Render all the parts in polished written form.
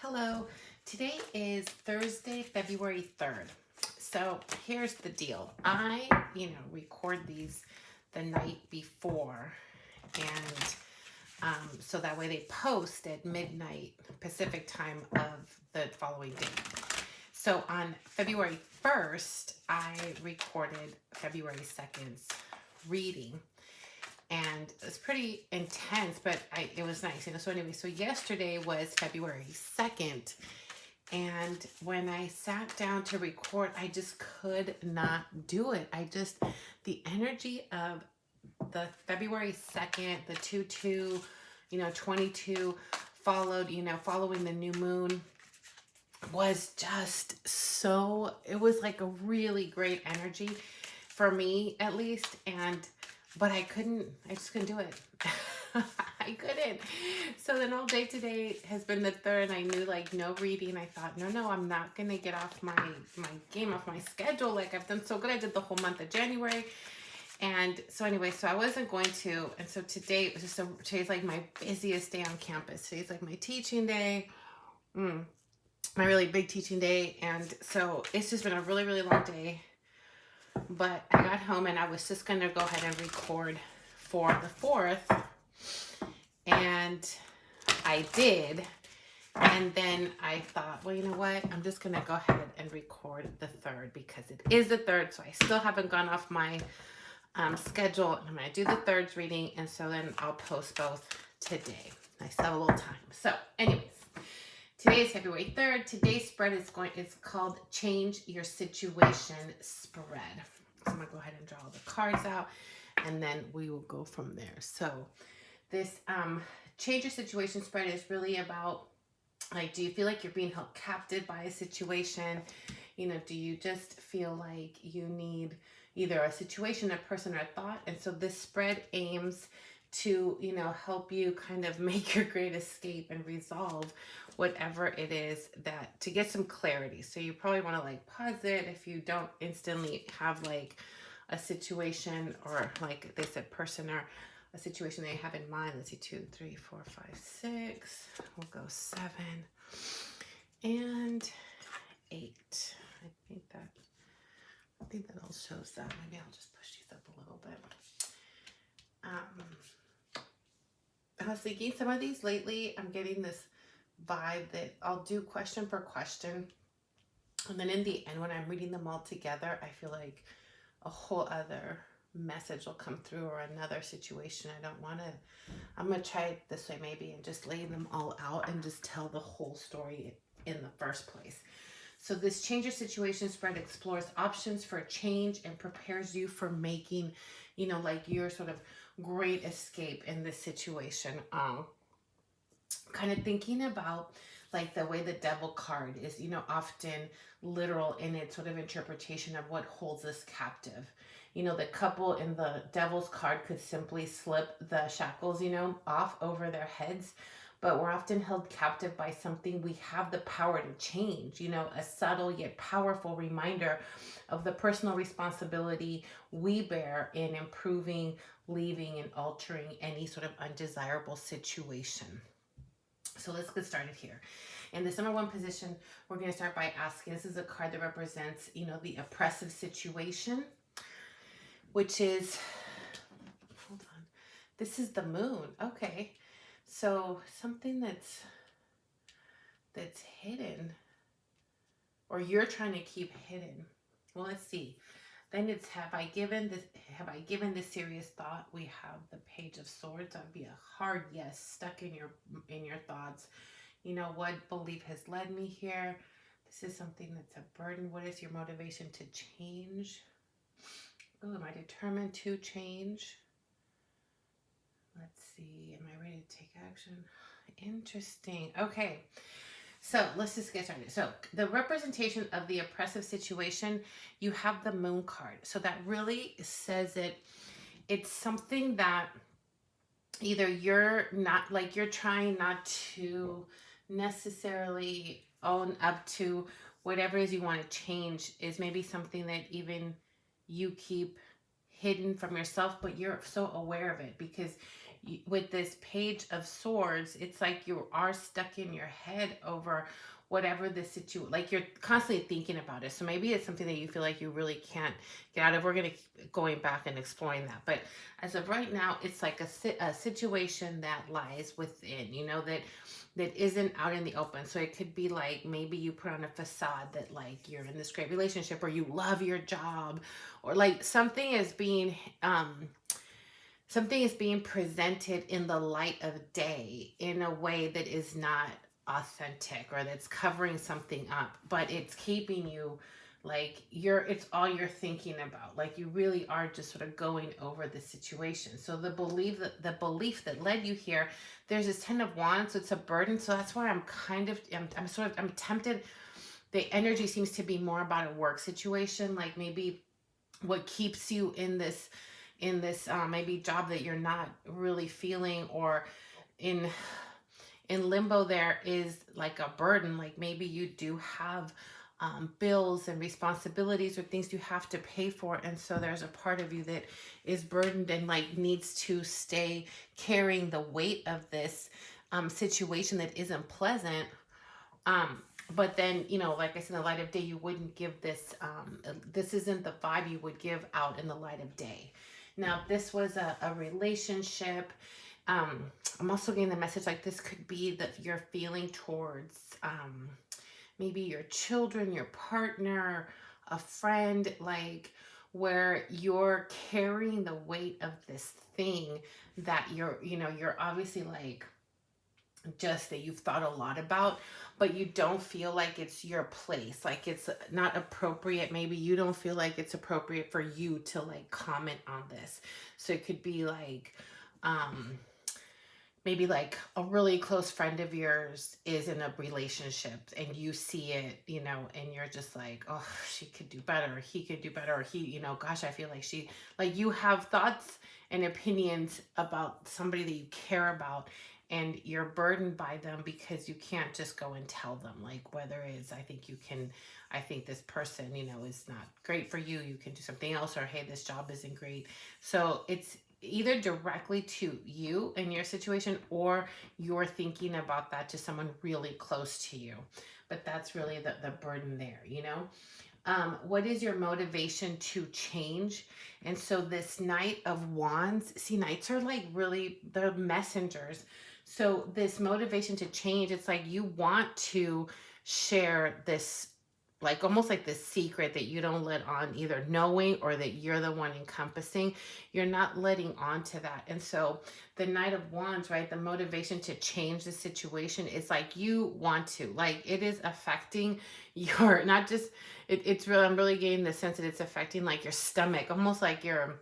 Hello, today is Thursday, February 3rd. So here's the deal. I, record these the night before, and so that way they post at midnight Pacific time of the following day. So on February 1st, I recorded February 2nd's reading. And it's pretty intense, but it was nice. So anyway, so yesterday was February 2nd. And when I sat down to record, I just could not do it. The energy of the February 2nd, the 2-2, 22 following the new moon was just so, it was like a really great energy for me at least. But I just couldn't do it. I couldn't. So then all day today has been the 3rd, and I knew no reading. I thought, no, I'm not going to get off my game, off my schedule. I've done so good. I did the whole month of January. And so anyway, so I wasn't going to. And so today, today's my busiest day on campus. Today's my teaching day. My really big teaching day. And so it's just been a really, really long day. But I got home and I was just going to go ahead and record for the 4th. And I did. And then I thought, well, you know what? I'm just going to go ahead and record the 3rd because it is the 3rd. So I still haven't gone off my schedule. And I'm going to do the 3rd's reading. And so then I'll post both today. I still have a little time. So anyways. Today is February 3rd. Today's spread is called Change Your Situation Spread. So I'm going to go ahead and draw all the cards out, and then we will go from there. So this Change Your Situation Spread is really about, do you feel like you're being held captive by a situation? Do you just feel like you need either a situation, a person, or a thought? And so this spread aims to, help you kind of make your great escape and resolve whatever it is to get some clarity. So you probably want to pause it if you don't instantly have a situation or they said person or a situation that you have in mind. Let's see, 2, 3, 4, 5, 6. We'll go 7 and 8. I think that all shows that. Maybe I'll just push these up a little bit. I was thinking some of these lately, I'm getting this vibe that I'll do question for question. And then in the end, when I'm reading them all together, I feel like a whole other message will come through or another situation. I'm going to try it this way maybe and just lay them all out and just tell the whole story in the first place. So this Change Your Situation spread explores options for change and prepares you for making, your sort of great escape in this situation. Kind of thinking about the way the devil card is, often literal in its sort of interpretation of what holds us captive. The couple in the devil's card could simply slip the shackles, off over their heads. But we're often held captive by something we have the power to change, a subtle yet powerful reminder of the personal responsibility we bear in improving, leaving, and altering any sort of undesirable situation. So let's get started here. In this number 1 position, we're going to start by asking, this is a card that represents, the oppressive situation, which is, hold on, this is the moon. Okay. So something that's hidden or you're trying to keep hidden. Well, let's see. Then it's have I given this serious thought? We have the Page of Swords. That would be a hard yes, stuck in your thoughts. What belief has led me here? This is something that's a burden. What is your motivation to change? Oh, am I determined to change? Let's see. Am I ready to take action? Interesting. Okay. So let's just get started. So the representation of the oppressive situation, you have the moon card. So that really says it's something that either you're not you're trying not to necessarily own up to whatever it is you want to change is maybe something that even you keep hidden from yourself, but you're so aware of it because with this Page of Swords, it's like you are stuck in your head over whatever the situation, like you're constantly thinking about it. So maybe it's something that you feel like you really can't get out of. We're going to keep going back and exploring that. But as of right now, it's like a situation that lies within, that isn't out in the open. So it could be like maybe you put on a facade that like you're in this great relationship or you love your job, or like something is being presented in the light of day in a way that is not authentic, or that's covering something up, but it's keeping you like it's all you're thinking about. Like you really are just sort of going over the situation. So the belief that led you here, there's this 10 of Wands, so it's a burden. So that's why I'm tempted. The energy seems to be more about a work situation, like maybe what keeps you in this maybe job that you're not really feeling, or in limbo. There is like a burden, like maybe you do have bills and responsibilities or things you have to pay for, and so there's a part of you that is burdened and like needs to stay carrying the weight of this situation that isn't pleasant. um but then, like I said, in the light of day, you wouldn't give this isn't the vibe you would give out in the light of day. Now, if this was a relationship, I'm also getting the message like this could be that you're feeling towards maybe your children, your partner, a friend, like where you're carrying the weight of this thing that you're obviously like just that you've thought a lot about, but you don't feel like it's your place. Like it's not appropriate. Maybe you don't feel like it's appropriate for you to like comment on this. So it could be like, um, maybe like a really close friend of yours is in a relationship and you see it, and you're just like, oh, she could do better, or he could do better, or gosh, I feel like like you have thoughts and opinions about somebody that you care about, and you're burdened by them because you can't just go and tell them, like, whether it's, I think this person, is not great for you. You can do something else, or hey, this job isn't great. So it's either directly to you in your situation, or you're thinking about that to someone really close to you. But that's really the burden there. What is your motivation to change? And so this Knight of Wands, see, knights are like really, they're messengers. So this motivation to change, it's like you want to share this, like almost like this secret that you don't let on, either knowing or that you're the one encompassing. You're not letting on to that. And so the Knight of Wands, right? The motivation to change the situation is like you want to, like it is affecting your, not just, it's really, I'm really getting the sense that it's affecting like your stomach, almost like you're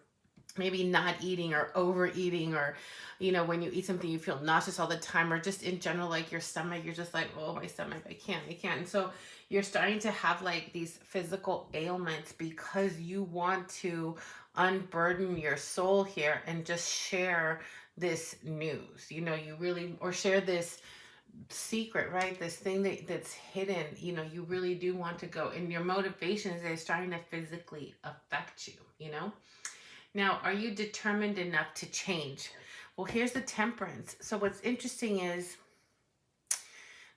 maybe not eating or overeating, or when you eat something you feel nauseous all the time, or just in general like your stomach, you're just like, oh, my stomach, I can't. And so you're starting to have like these physical ailments because you want to unburden your soul here and just share this news, you really, or share this secret, right? This thing that's hidden, you really do want to go, and your motivations is starting to physically affect you. Now, are you determined enough to change? Well, here's the Temperance. So what's interesting is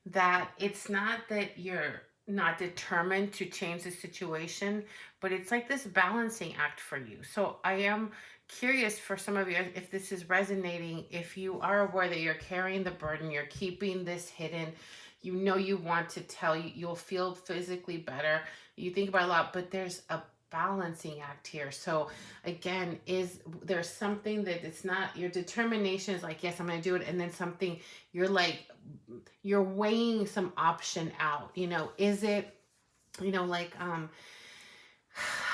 that it's not that you're not determined to change the situation, but it's like this balancing act for you. So I am curious for some of you if this is resonating, if you are aware that you're carrying the burden, you're keeping this hidden, you want to tell, you'll feel physically better, you think about it a lot, but there's a balancing act here. So again, is there something that it's not, your determination is like, yes, I'm going to do it, and then something you're like, you're weighing some option out, is it, like,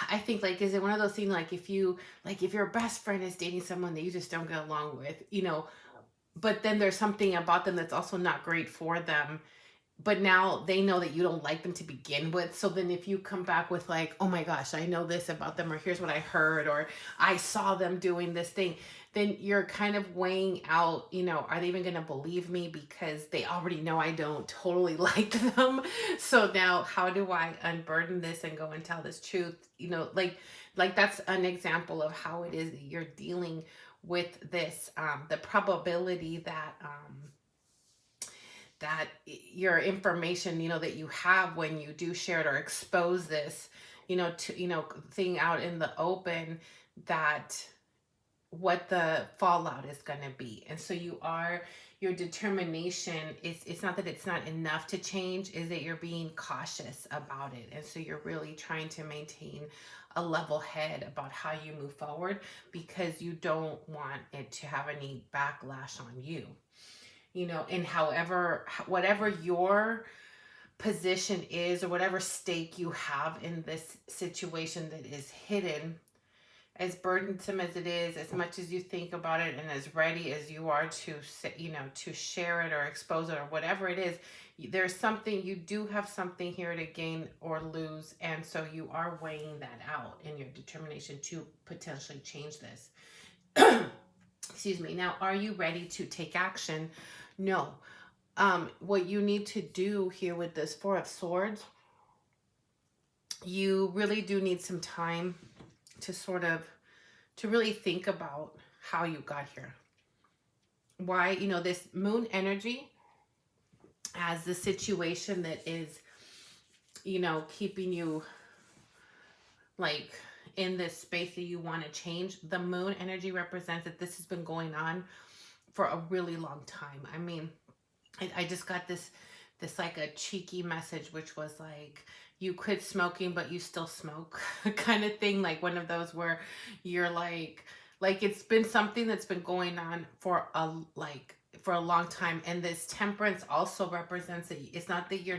I think like, is it one of those things, like if your best friend is dating someone that you just don't get along with, but then there's something about them that's also not great for them, but now they know that you don't like them to begin with. So then if you come back with like, oh my gosh, I know this about them, or here's what I heard, or I saw them doing this thing, then you're kind of weighing out, are they even going to believe me, because they already know I don't totally like them. So now how do I unburden this and go and tell this truth? Like that's an example of how it is that you're dealing with this, the probability that that your information, that you have when you do share it or expose this, to, thing out in the open, that what the fallout is going to be. And so your determination is, it's not that it's not enough to change, is that you're being cautious about it. And so you're really trying to maintain a level head about how you move forward, because you don't want it to have any backlash on you. And whatever your position is, or whatever stake you have in this situation that is hidden, as burdensome as it is, as much as you think about it, and as ready as you are to to share it or expose it or whatever it is, there's something, you do have something here to gain or lose. And so you are weighing that out in your determination to potentially change this. Excuse me. Now, are you ready to take action? No. What you need to do here with this Four of Swords, you really do need some time to really think about how you got here. Why, this moon energy as the situation that is, keeping you like in this space that you want to change. The moon energy represents that this has been going on for a really long time. I mean, I just got this like a cheeky message, which was like, you quit smoking but you still smoke kind of thing, like one of those where you're like it's been something that's been going on for a long time. And this temperance also represents that it's not that you're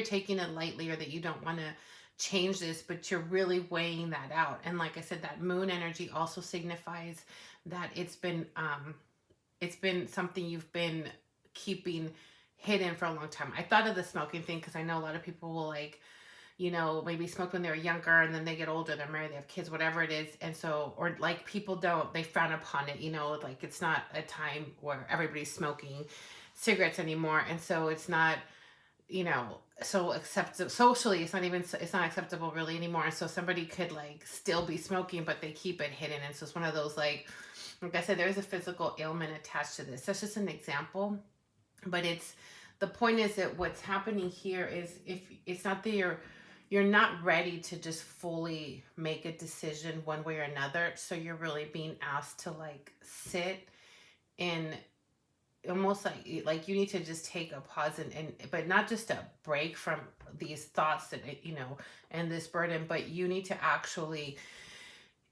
taking it lightly, or that you don't want to change this, but you're really weighing that out. And like I said, that moon energy also signifies that it's been something you've been keeping hidden for a long time. I thought of the smoking thing because I know a lot of people will maybe smoke when they were younger, and then they get older, they're married, they have kids, whatever it is. And so, or like people they frown upon it, like it's not a time where everybody's smoking cigarettes anymore. And so it's not, so acceptable socially, it's not acceptable really anymore. And so somebody could still be smoking, but they keep it hidden. And so it's one of those, like I said, there is a physical ailment attached to this. That's just an example. But the point is that what's happening here is, if it's not that you're not ready to just fully make a decision one way or another. So you're really being asked to sit in almost like you need to just take a pause, but not just a break from these thoughts that and this burden, but you need to actually,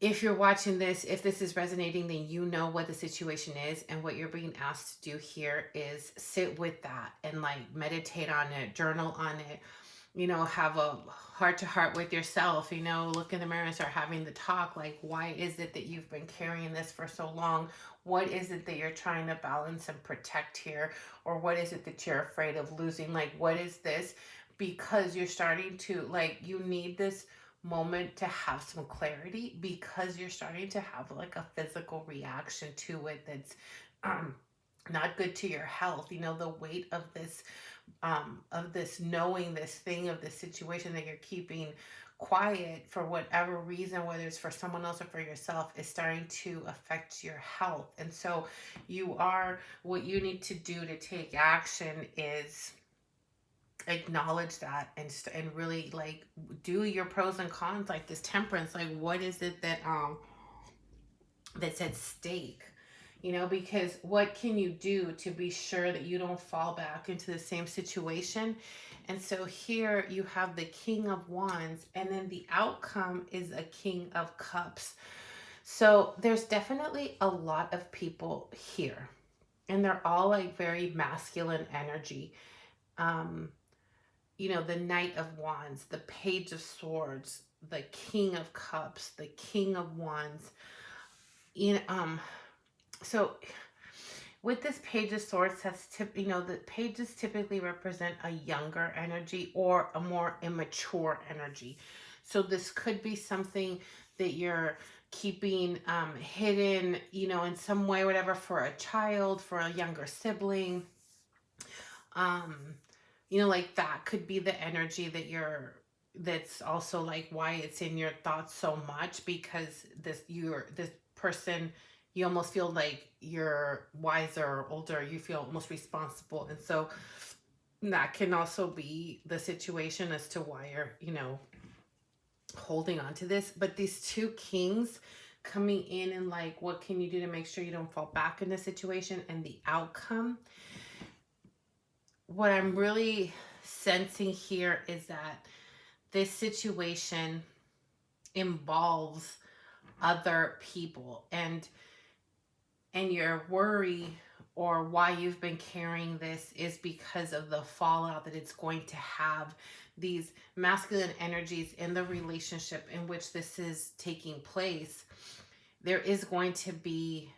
if you're watching this, if this is resonating, then you know what the situation is. And what you're being asked to do here is sit with that and meditate on it, journal on it, have a heart to heart with yourself, look in the mirror and start having the talk. Why is it that you've been carrying this for so long? What is it that you're trying to balance and protect here? Or what is it that you're afraid of losing? What is this? Because you're starting to, you need this moment to have some clarity, because you're starting to have a physical reaction to it that's not good to your health. The weight of this knowing this thing, of this situation that you're keeping quiet for whatever reason, whether it's for someone else or for yourself, is starting to affect your health. And so what you need to do to take action is acknowledge that, and really do your pros and cons, this temperance, what is it that's at stake, because what can you do to be sure that you don't fall back into the same situation? And so here you have the King of Wands, and then the outcome is a King of Cups. So there's definitely a lot of people here, and they're all very masculine energy. The Knight of Wands, the Page of Swords, the King of Cups, the King of Wands. So with this Page of Swords, the pages typically represent a younger energy or a more immature energy. So this could be something that you're keeping hidden, in some way, whatever, for a child, for a younger sibling. That could be the energy that's also why it's in your thoughts so much, because this person, you almost feel like you're wiser or older, you feel almost responsible. And so that can also be the situation as to why you're, holding on to this. But these two kings coming in and like, what can you do to make sure you don't fall back in the situation and the outcome? What I'm really sensing here is that this situation involves other people, and your worry or why you've been carrying this is because of the fallout that it's going to have, these masculine energies in the relationship in which this is taking place. There is going to be,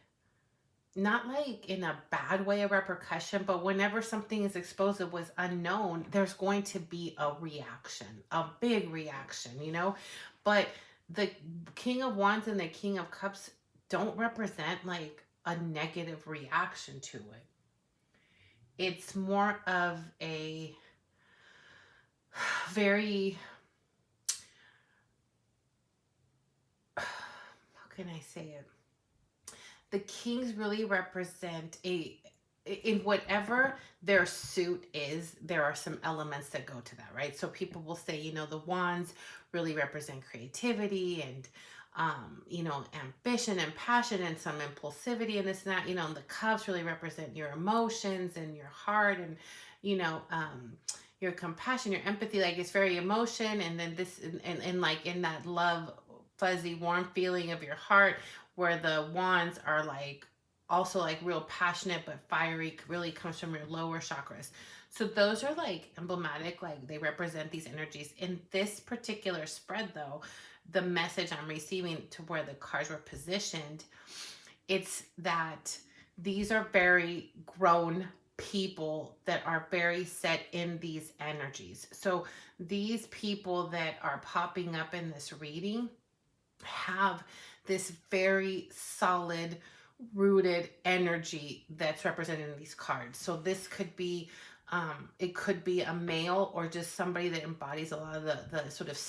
not like in a bad way, a repercussion, but whenever something is exposed that was unknown, there's going to be a reaction, a big reaction, But the King of Wands and the King of Cups don't represent like a negative reaction to it. It's more of a very, how can I say it? The kings really represent in whatever their suit is, there are some elements that go to that, right? So people will say, the wands really represent creativity and, ambition and passion and some impulsivity and this and that, and the cups really represent your emotions and your heart and, your compassion, your empathy. Like it's very emotion. And then this, and like in that love, fuzzy, warm feeling of your heart, where the wands are like also like real passionate but fiery, really comes from your lower chakras. So those are like emblematic, like they represent these energies. In this particular spread though, the message I'm receiving to where the cards were positioned, it's that these are very grown people that are very set in these energies. So these people that are popping up in this reading have this very solid, rooted energy that's represented in these cards. So this could be, it could be a male or just somebody that embodies a lot of the sort of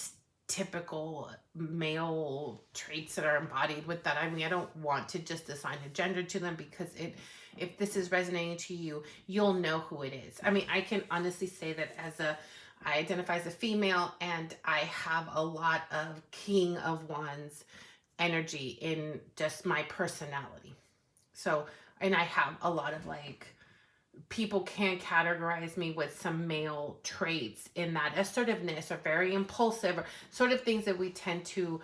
typical male traits that are embodied with that. I mean, I don't want to just assign a gender to them, because if this is resonating to you, you'll know who it is. I mean, I can honestly say that I identify as a female, and I have a lot of King of Wands energy in just my personality. So, and I have a lot of like, people can categorize me with some male traits in that assertiveness or very impulsive or sort of things that we tend to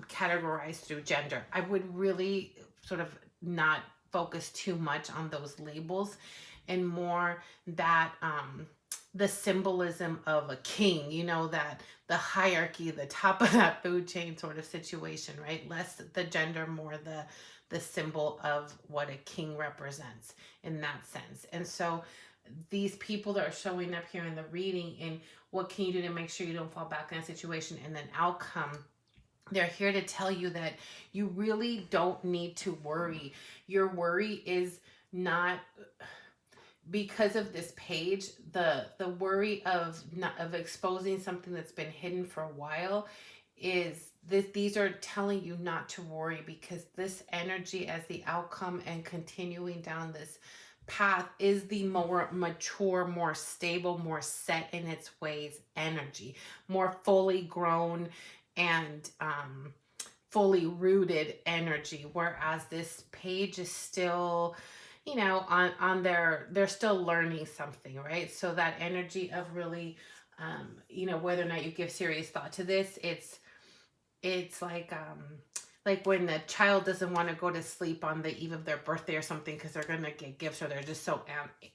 categorize through gender. I would really sort of not focus too much on those labels, and more that the symbolism of a king, that the hierarchy, the top of that food chain sort of situation, right? Less the gender, more the symbol of what a king represents in that sense. And so these people that are showing up here in the reading, and what can you do to make sure you don't fall back in a situation, and then outcome, they're here to tell you that you really don't need to worry. Your worry is not, because of this page, the worry of exposing something that's been hidden for a while is this. These are telling you not to worry, because this energy as the outcome and continuing down this path is the more mature, more stable, more set in its ways energy, more fully grown and fully rooted energy. Whereas this page is still, on they're still learning something, right? So that energy of really, whether or not you give serious thought to this, it's like when a child doesn't want to go to sleep on the eve of their birthday or something because they're going to get gifts, or they're just so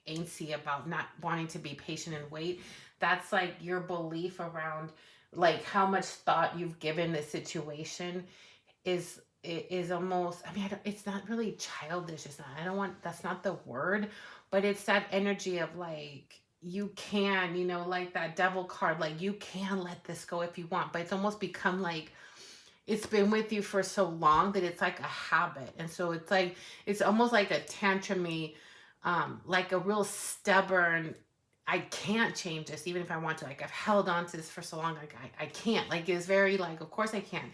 antsy about not wanting to be patient and wait. That's like your belief around like how much thought you've given the situation is almost, I mean, it's not really childish. It's not, that's not the word, but it's that energy of like, you can, like that devil card, like you can let this go if you want, but it's almost become like, it's been with you for so long that it's like a habit. And so it's like, it's almost like a tantrumy, like a real stubborn, I can't change this even if I want to. Like I've held on to this for so long, like I can't. Like it's very like, of course I can.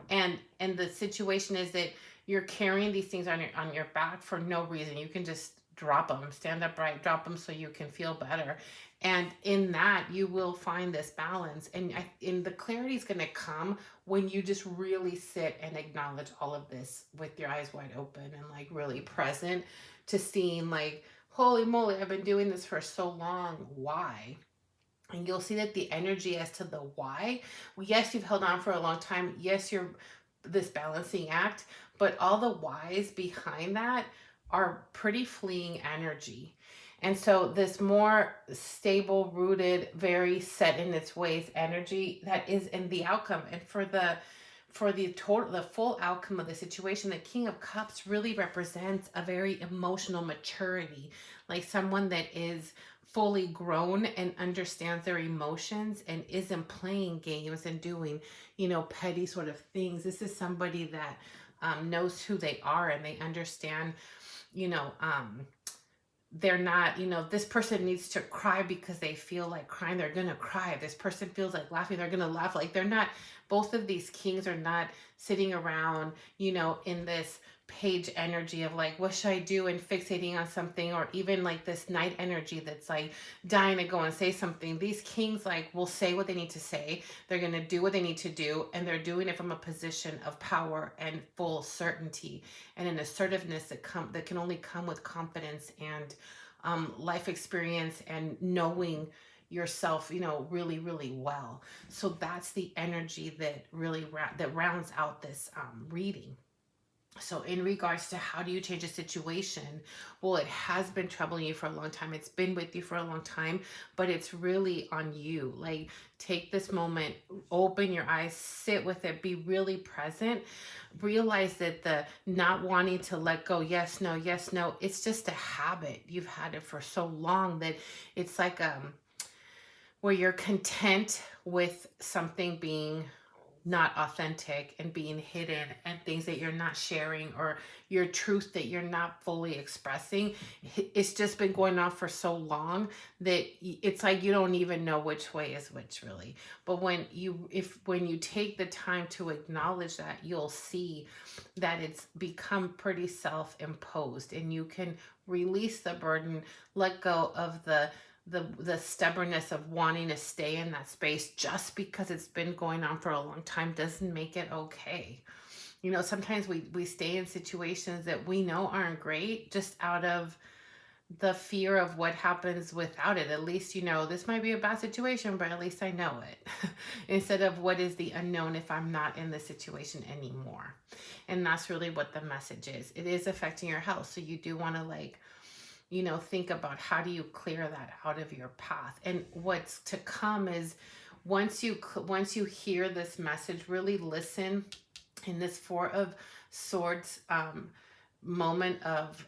And the situation is that you're carrying these things on your back for no reason. You can just drop them, stand upright, drop them so you can feel better. And in that, you will find this balance. And the clarity is going to come when you just really sit and acknowledge all of this with your eyes wide open and like really present to seeing like, holy moly, I've been doing this for so long. Why? And you'll see that the energy as to the why, yes, you've held on for a long time. Yes, you're this balancing act, but all the whys behind that are pretty fleeting energy. And so this more stable, rooted, very set in its ways energy that is in the outcome. And for the total, the full outcome of the situation, the King of Cups really represents a very emotional maturity, like someone that is fully grown and understands their emotions and isn't playing games and doing, petty sort of things. This is somebody that knows who they are, and they understand, you know, they're not, this person needs to cry because they feel like crying, they're gonna cry. If this person feels like laughing, they're gonna laugh. Like, they're not, both of these kings are not sitting around, in this page energy of like, what should I do, and fixating on something, or even like this night energy that's like dying to go and say something. These kings like will say what they need to say, they're gonna do what they need to do, and they're doing it from a position of power and full certainty and an assertiveness that can only come with confidence and life experience and knowing yourself, really, really well. So that's the energy that really that rounds out this reading. So in regards to how do you change a situation, well, it has been troubling you for a long time. It's been with you for a long time, but it's really on you. Like, take this moment, open your eyes, sit with it, be really present. Realize that the not wanting to let go, yes, no, it's just a habit. You've had it for so long that it's like where you're content with something being not authentic and being hidden, and things that you're not sharing, or your truth that you're not fully expressing. It's just been going on for so long that it's like you don't even know which way is which, really. But when you take the time to acknowledge that, you'll see that it's become pretty self-imposed, and you can release the burden, let go of the stubbornness of wanting to stay in that space. Just because it's been going on for a long time doesn't make it okay. Sometimes we stay in situations that we know aren't great, just out of the fear of what happens without it. At least, this might be a bad situation, but at least I know it. Instead of what is the unknown if I'm not in the situation anymore. And that's really what the message is. It is affecting your health. So you do want to think about how do you clear that out of your path. And what's to come is once you hear this message, really listen in this Four of Swords moment of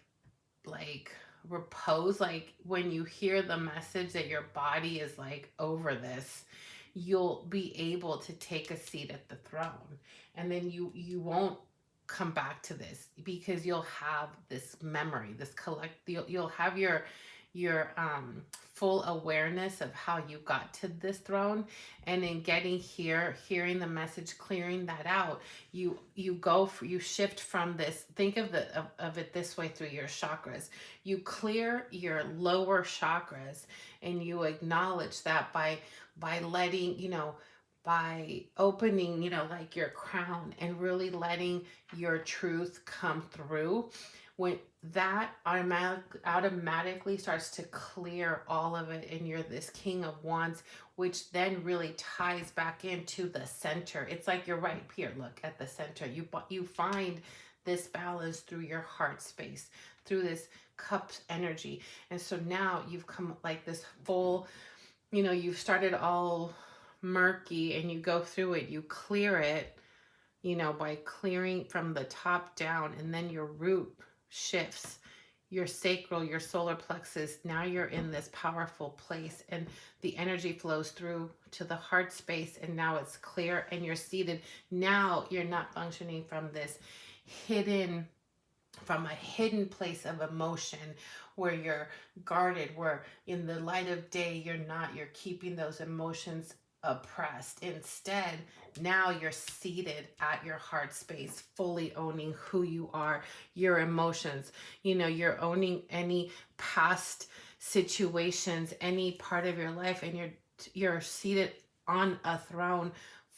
like repose. Like, when you hear the message that your body is like over this, you'll be able to take a seat at the throne, and then you won't come back to this, because you'll have this memory, this you'll have your full awareness of how you got to this throne. And in getting here, hearing the message, clearing that out, you shift from this. Think of it this way: through your chakras, you clear your lower chakras, and you acknowledge that by letting by opening, like your crown, and really letting your truth come through. When that automatically starts to clear all of it, and you're this King of Wands, which then really ties back into the center. It's like you're right here, look at the center. You find this balance through your heart space, through this cups energy. And so now you've come like this full, you've started all murky, and you go through it, you clear it, by clearing from the top down, and then your root shifts, your sacral, your solar plexus. Now you're in this powerful place, and the energy flows through to the heart space, and now it's clear, and you're seated. Now you're not functioning from this from a hidden place of emotion where you're guarded, where in the light of day you're keeping those emotions oppressed. Instead, now you're seated at your heart space, fully owning who you are, your emotions. You know, you're owning any past situations, any part of your life, and you're seated on a throne,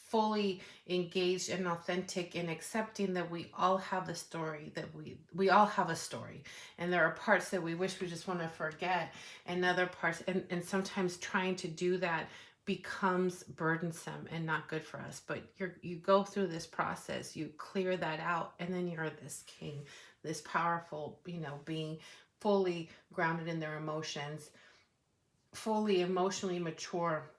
fully engaged and authentic in accepting that we all have the story, that we all have a story, and there are parts that we wish we just want to forget, and other parts, and sometimes trying to do that becomes burdensome and not good for us. But you go through this process, you clear that out, and then you're this king, this powerful, being, fully grounded in their emotions, fully emotionally mature,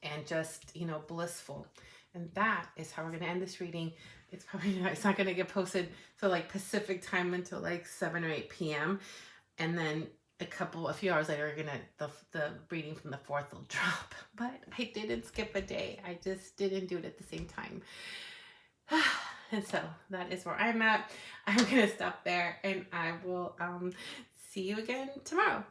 and just, blissful. And that is how we're going to end this reading. It's not going to get posted so like Pacific time until like 7 or 8 p.m. And then a few hours later, we're gonna the reading from the 4th will drop. But I didn't skip a day. I just didn't do it at the same time. And so that is where I'm at. I'm gonna stop there, and I will see you again tomorrow.